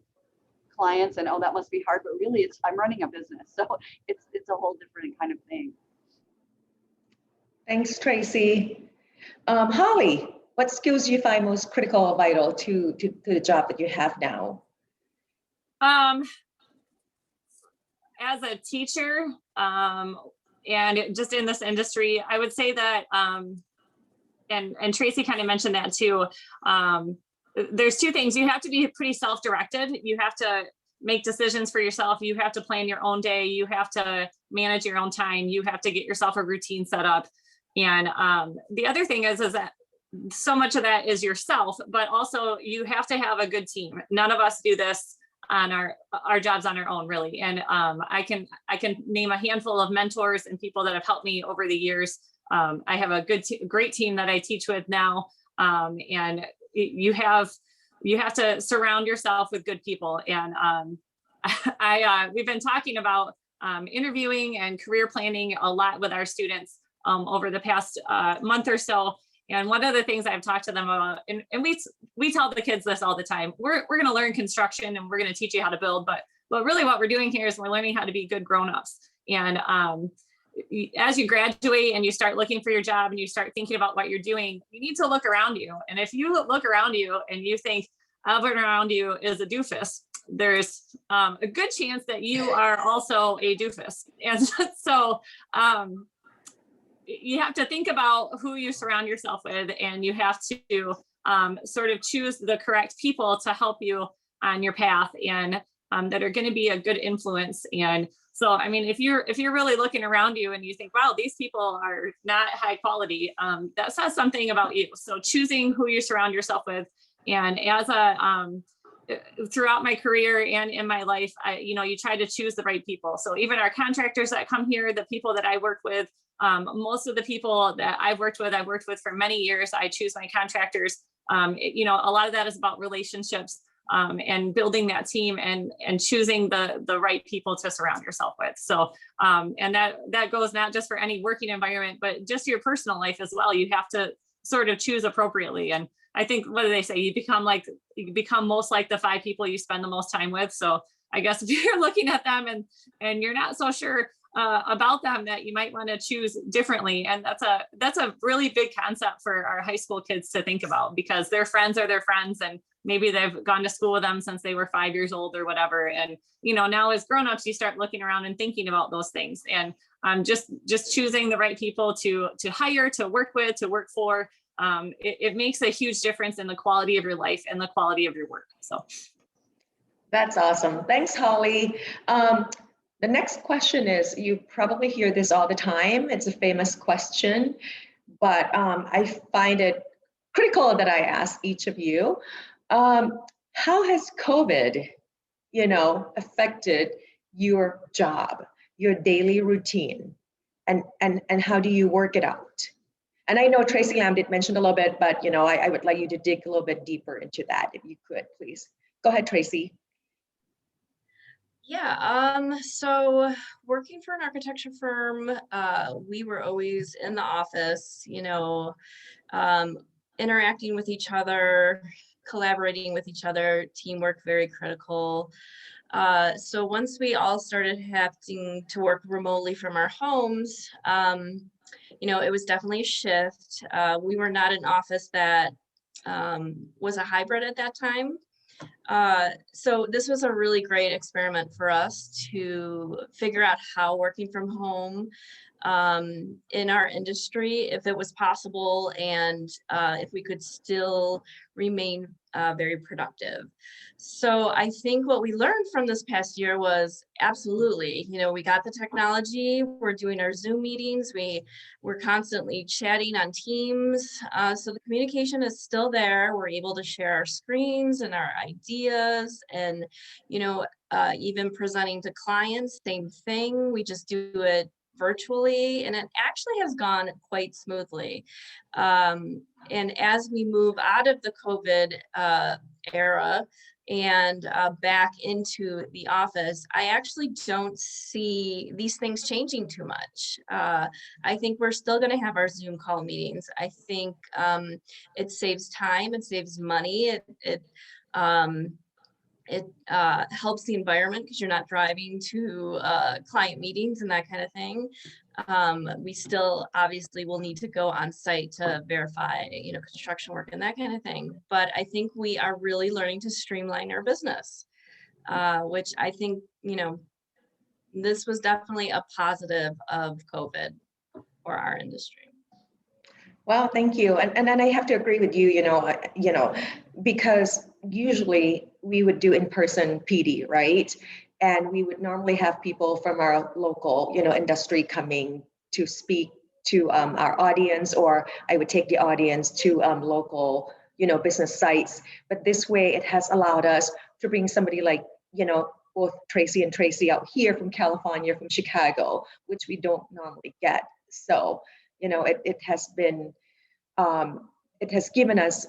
clients and that must be hard, but really I'm running a business. So it's a whole different kind of thing. Thanks, Tracy. Holly, what skills do you find most critical or vital to the job that you have now? As a teacher, and just in this industry, I would say that, and Tracy kind of mentioned that too. There's two things. You have to be pretty self-directed. You have to make decisions for yourself. You have to plan your own day. You have to manage your own time. You have to get yourself a routine set up. And the other thing is that so much of that is yourself, but also you have to have a good team. None of us do this on our jobs on our own, really. And I can name a handful of mentors and people that have helped me over the years. I have a great team that I teach with now. And you have to surround yourself with good people. And we've been talking about interviewing and career planning a lot with our students over the past month or so. And one of the things I've talked to them about, and we tell the kids this all the time, we're going to learn construction and we're going to teach you how to build, but really what we're doing here is we're learning how to be good grownups. And as you graduate and you start looking for your job and you start thinking about what you're doing, you need to look around you. And if you look around you and you think everyone around you is a doofus, there's a good chance that you are also a doofus. And so you have to think about who you surround yourself with, and you have to sort of choose the correct people to help you on your path, and that are going to be a good influence. And so, I mean, if you're really looking around you and you think, wow, these people are not high quality, that says something about you. So choosing who you surround yourself with. And as throughout my career and in my life, you try to choose the right people. So even our contractors that come here, the people that I work with, most of the people that I've worked with for many years. I choose my contractors. A lot of that is about relationships, and building that team and choosing the right people to surround yourself with. So, and that goes not just for any working environment, but just your personal life as well. You have to sort of choose appropriately. And I think, what do they say? You become most like the 5 people you spend the most time with. So I guess if you're looking at them and you're not so sure about them, that you might want to choose differently. And that's a really big concept for our high school kids to think about, because their friends are their friends, and maybe they've gone to school with them since they were 5 years old or whatever. And, now as grownups, you start looking around and thinking about those things, and just choosing the right people to hire, to work with, to work for. It makes a huge difference in the quality of your life and the quality of your work. So That's awesome. Thanks, Holly. The next question is, you probably hear this all the time. It's a famous question, but I find it critical that I ask each of you. How has COVID, affected your job, your daily routine, and how do you work it out? And I know Tracy Lamb did mention a little bit, but I would like you to dig a little bit deeper into that, if you could, please. Go ahead, Tracy. Yeah, so working for an architecture firm, we were always in the office, interacting with each other, collaborating with each other, teamwork, very critical. So once we all started having to work remotely from our homes, it was definitely a shift. We were not an office that was a hybrid at that time. So this was a really great experiment for us to figure out how working from home in our industry, if it was possible, and if we could still remain very productive. So I think what we learned from this past year was absolutely, we got the technology, we're doing our Zoom meetings, we're constantly chatting on Teams. So the communication is still there. We're able to share our screens and our ideas, and, even presenting to clients, same thing. We just do it virtually, and it actually has gone quite smoothly. And as we move out of the COVID era and back into the office, I actually don't see these things changing too much. I think we're still going to have our Zoom call meetings. I think it saves time, it saves money, it helps the environment because you're not driving to client meetings and that kind of thing. We still obviously will need to go on site to verify, construction work and that kind of thing. But I think we are really learning to streamline our business, which I think, this was definitely a positive of COVID for our industry. Well, thank you. And then I have to agree with you, because usually we would do in-person PD, right? And we would normally have people from our local, industry coming to speak to our audience, or I would take the audience to local, business sites. But this way it has allowed us to bring somebody like, both Tracy and Tracy out here from California, from Chicago, which we don't normally get. So, it has been, it has given us,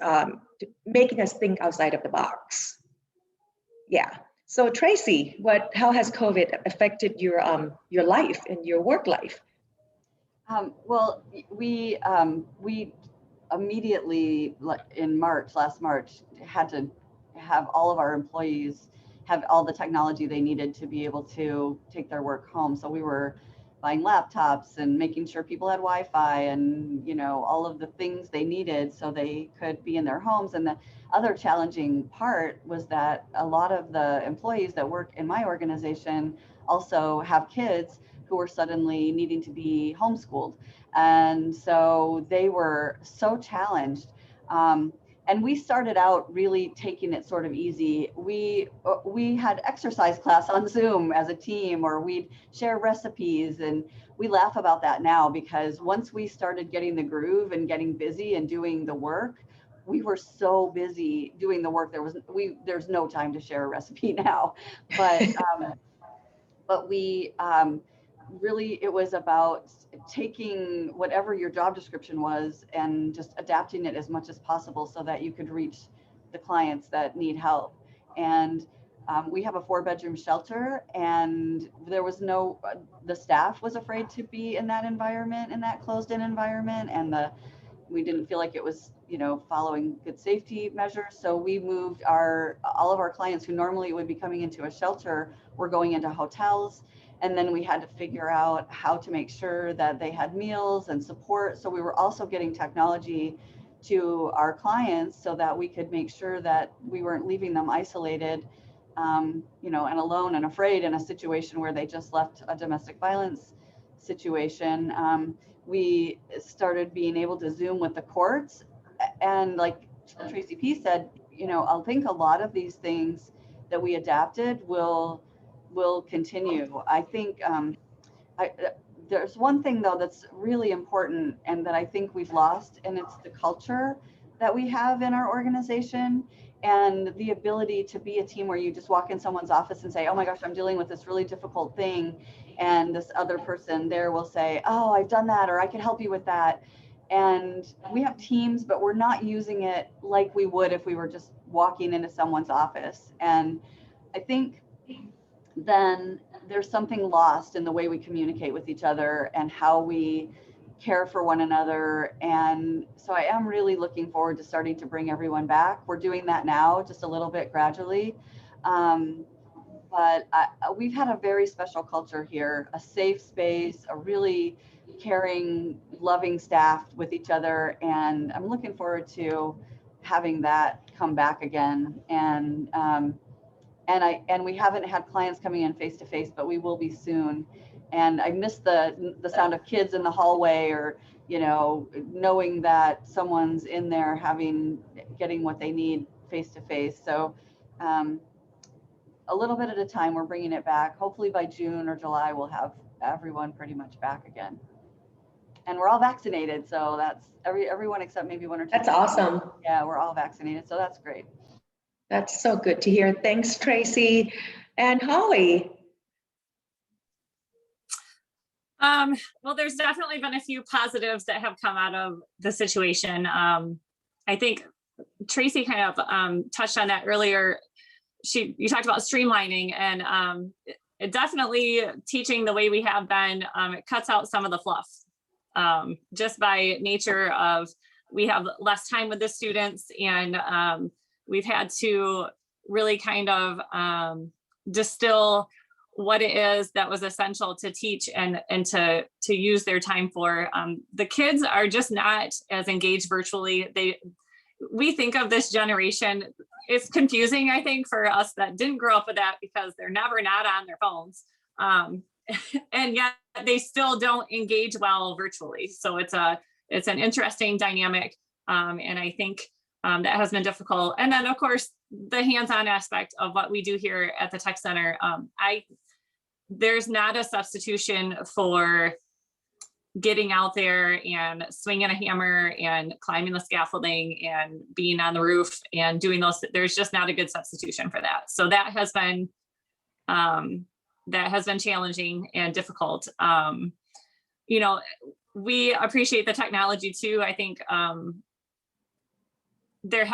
making us think outside of the box. Yeah. So Tracy, how has COVID affected your life and your work life? Well, we immediately in last March, had to have all of our employees have all the technology they needed to be able to take their work home. So we were buying laptops and making sure people had Wi-Fi and, you know, all of the things they needed so they could be in their homes. And the other challenging part was that a lot of the employees that work in my organization also have kids who were suddenly needing to be homeschooled. And so they were so challenged. And we started out really taking it sort of easy. We had exercise class on Zoom as a team, or we'd share recipes, and we laugh about that now because once we started getting the groove and getting busy and doing the work, we were so busy doing the work. There's no time to share a recipe now, but we really, it was about taking whatever your job description was and just adapting it as much as possible so that you could reach the clients that need help. And we have a 4-bedroom shelter, and there was the staff was afraid to be in that environment, in that closed-in environment, and we didn't feel like it was, you know, following good safety measures. So we moved all of our clients who normally would be coming into a shelter were going into hotels. And then we had to figure out how to make sure that they had meals and support. So we were also getting technology to our clients so that we could make sure that we weren't leaving them isolated, you know, and alone and afraid in a situation where they just left a domestic violence situation. We started being able to Zoom with the courts. And like Tracy P said, you know, I think a lot of these things that we adapted will continue. I think there's one thing though that's really important and that I think we've lost, and it's the culture that we have in our organization and the ability to be a team where you just walk in someone's office and say, oh my gosh, I'm dealing with this really difficult thing. And this other person there will say, oh, I've done that, or I can help you with that. And we have teams, but we're not using it like we would if we were just walking into someone's office. And I think then there's something lost in the way we communicate with each other and how we care for one another. And so I am really looking forward to starting to bring everyone back. We're doing that now, just a little bit gradually. But we've had a very special culture here, a safe space, a really caring, loving staff with each other. And I'm looking forward to having that come back again. And we haven't had clients coming in face to face, but we will be soon. And I miss the sound of kids in the hallway, or, you know, knowing that someone's in there getting what they need face to face. So a little bit at a time, we're bringing it back. Hopefully by June or July, we'll have everyone pretty much back again. And we're all vaccinated. So that's everyone except maybe 1 or 2. That's awesome. Yeah, we're all vaccinated. So that's great. That's so good to hear. Thanks, Tracy. And Holly. Well, there's definitely been a few positives that have come out of the situation. I think Tracy kind of touched on that earlier. You talked about streamlining, and it definitely teaching the way we have been, it cuts out some of the fluff. Just by nature of, we have less time with the students, and we've had to really kind of distill what it is that was essential to teach and to use their time for. The kids are just not as engaged virtually. We think of this generation, it's confusing, I think, for us that didn't grow up with that, because they're never not on their phones. And yet they still don't engage well virtually. So it's an interesting dynamic. And I think that has been difficult. And then of course, the hands-on aspect of what we do here at the Tech Center. There's not a substitution for getting out there and swinging a hammer and climbing the scaffolding and being on the roof and doing those. There's just not a good substitution for that. So that has been challenging and difficult. You know, we appreciate the technology too. I think there's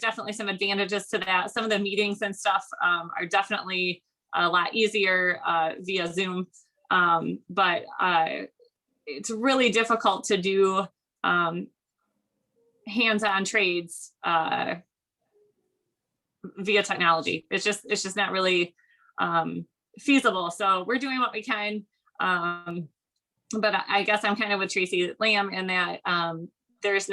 definitely some advantages to that. Some of the meetings and stuff are definitely a lot easier via Zoom, but it's really difficult to do hands-on trades via technology. It's just not really feasible. So we're doing what we can. But I guess I'm kind of with Tracy Lamb in that there's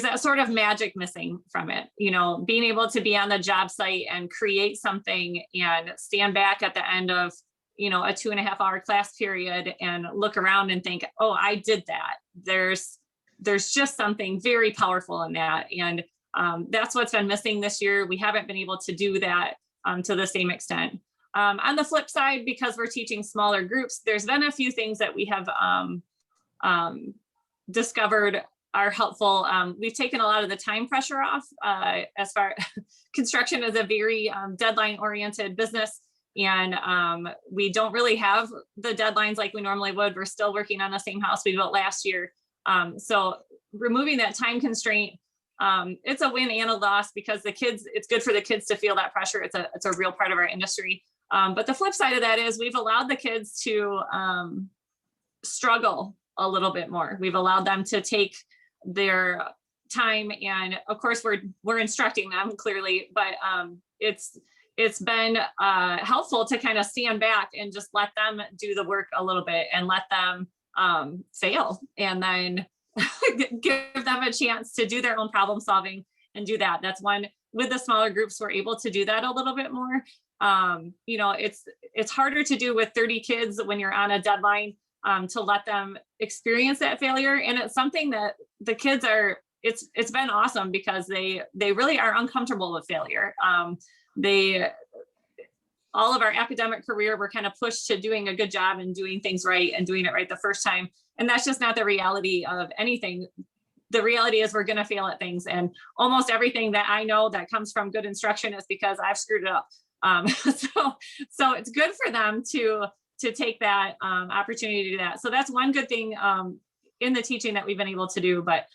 that sort of magic missing from it. You know, being able to be on the job site and create something and stand back at the end of, you know, a 2.5-hour class period and look around and think, oh, I did that. There's just something very powerful in that. And that's what's been missing this year. We haven't been able to do that to the same extent. On the flip side, because we're teaching smaller groups, there's been a few things that we have discovered are helpful. We've taken a lot of the time pressure off. As far construction is a very deadline oriented business, and we don't really have the deadlines like we normally would. We're still working on the same house we built last year. So removing that time constraint, it's a win and a loss because the kids, it's good for the kids to feel that pressure. It's a real part of our industry. But the flip side of that is we've allowed the kids to struggle a little bit more. We've allowed them to take their time, and of course we're instructing them clearly, but it's been helpful to kind of stand back and just let them do the work a little bit and let them fail, and then give them a chance to do their own problem solving and do that. That's one, with the smaller groups, we're able to do that a little bit more. You know, it's harder to do with 30 kids when you're on a deadline, to let them experience that failure. And it's something that the kids are, it's been awesome because they really are uncomfortable with failure. All of our academic career, we're kind of pushed to doing a good job and doing things right and doing it right the first time. And that's just not the reality of anything. The reality is we're going to fail at things, and almost everything that I know that comes from good instruction is because I've screwed it up. So it's good for them to take that opportunity to do that. So that's one good thing in the teaching that we've been able to do. But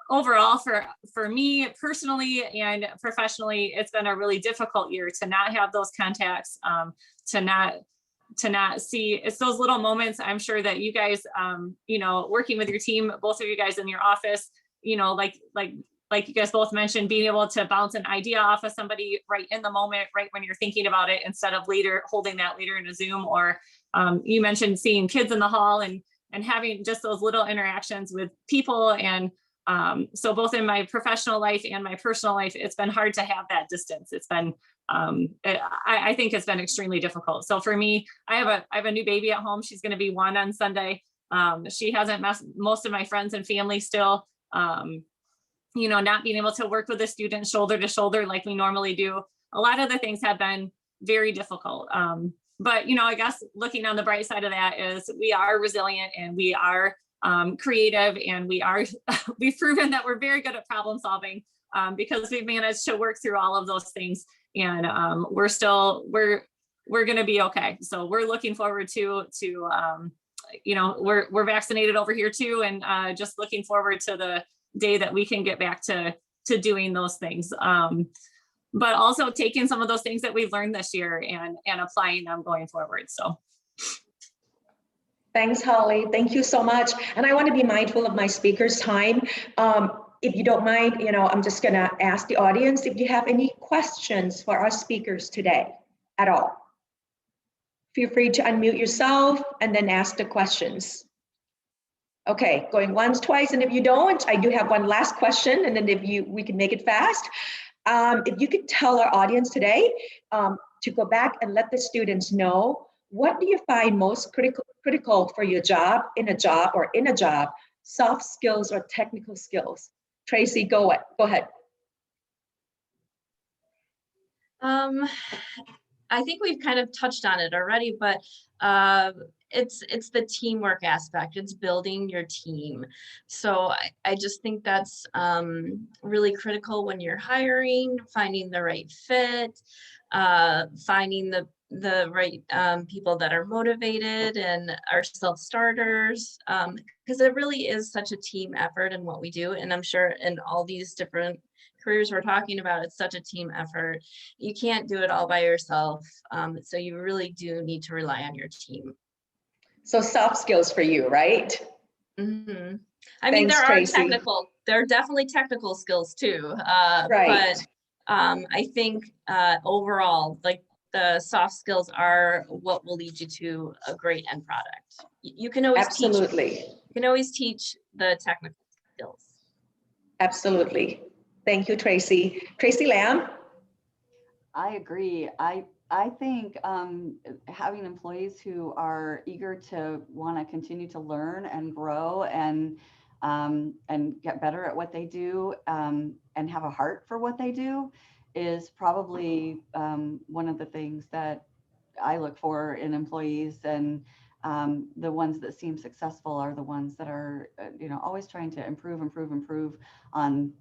overall, for me personally and professionally, it's been a really difficult year to not have those contacts, to not see. It's those little moments. I'm sure that you guys, you know, working with your team, both of you guys in your office, you know, like you guys both mentioned, being able to bounce an idea off of somebody right in the moment, right when you're thinking about it, instead of later holding that later in a Zoom. Or you mentioned seeing kids in the hall and having just those little interactions with people. And so both in my professional life and my personal life, it's been hard to have that distance. It's been, I think it's been extremely difficult. So for me, I have a new baby at home. She's going to be 1 on Sunday. She hasn't met most of my friends and family still. You know, not being able to work with a student shoulder to shoulder like we normally do. A lot of the things have been very difficult. But, you know, I guess looking on the bright side of that is we are resilient and we are creative, and we've proven that we're very good at problem solving because we've managed to work through all of those things, and we're going to be okay. So we're looking forward to you know, we're vaccinated over here too, and just looking forward to the day that we can get back to doing those things. But also taking some of those things that we've learned this year and applying them going forward. So. Thanks, Holly. Thank you so much. And I want to be mindful of my speaker's time. If you don't mind, you know, I'm just going to ask the audience if you have any questions for our speakers today at all. Feel free to unmute yourself and then ask the questions. Okay, going once, twice, and if you don't, I do have one last question, and then we can make it fast. If you could tell our audience today to go back and let the students know, what do you find most critical for your job, in a job, soft skills or technical skills? Tracy, go ahead. I think we've kind of touched on it already, but it's the teamwork aspect. It's building your team. So I just think that's really critical when you're hiring, finding the right fit, finding the right people that are motivated and are self-starters, because it really is such a team effort in what we do. And I'm sure in all these different careers we're talking about, it's such a team effort. You can't do it all by yourself. So you really do need to rely on your team. So soft skills for you, right? Mm-hmm. I mean, there are definitely technical skills too. Right. But I think overall, like the soft skills are what will lead you to a great end product. You can always Absolutely. teach the technical skills. Absolutely. Thank you, Tracy. Tracy Lamb? I agree. I think having employees who are eager to want to continue to learn and grow and get better at what they do and have a heart for what they do is probably one of the things that I look for in employees. And the ones that seem successful are the ones that are, always trying to improve on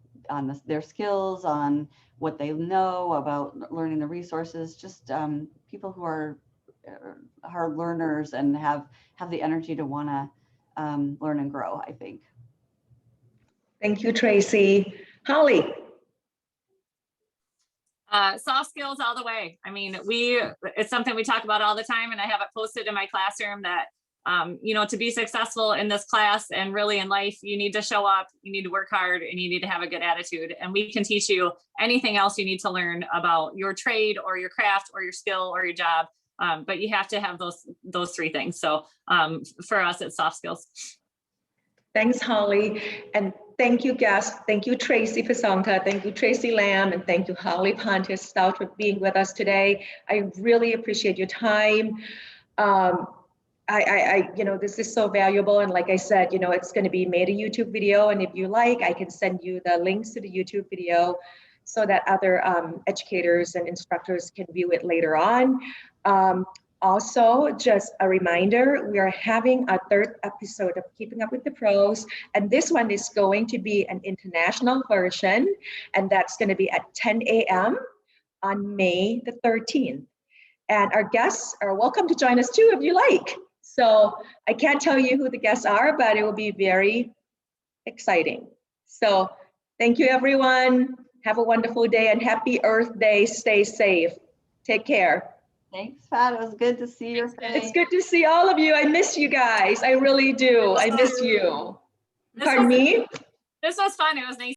their skills, on what they know about learning the resources, just people who are learners and have the energy to want to learn and grow, I think. Thank you, Tracy. Holly? Soft skills all the way. I mean, it's something we talk about all the time, and I have it posted in my classroom that, to be successful in this class and really in life, you need to show up, you need to work hard, and you need to have a good attitude. And we can teach you anything else you need to learn about your trade or your craft or your skill or your job. But you have to have those three things. So for us, it's soft skills. Thanks, Holly. And thank you, guests. Thank you, Tracy Pasanka. Thank you, Tracy Lamb. And thank you, Holly Pontius Stout, for being with us today. I really appreciate your time. This is so valuable. And like I said, it's going to be made a YouTube video. And if you like, I can send you the links to the YouTube video so that other educators and instructors can view it later on. Also, just a reminder, we are having a third episode of Keeping Up with the Pros, and this one is going to be an international version, and that's going to be at 10 a.m. on May the 13th. And our guests are welcome to join us too, if you like. So I can't tell you who the guests are, but it will be very exciting. So thank you, everyone. Have a wonderful day, and happy Earth Day. Stay safe. Take care. Thanks, Pat. It was good to see your face. It's good to see all of you. I miss you guys. I really do. I miss you. Pardon me? This was fun. It was nice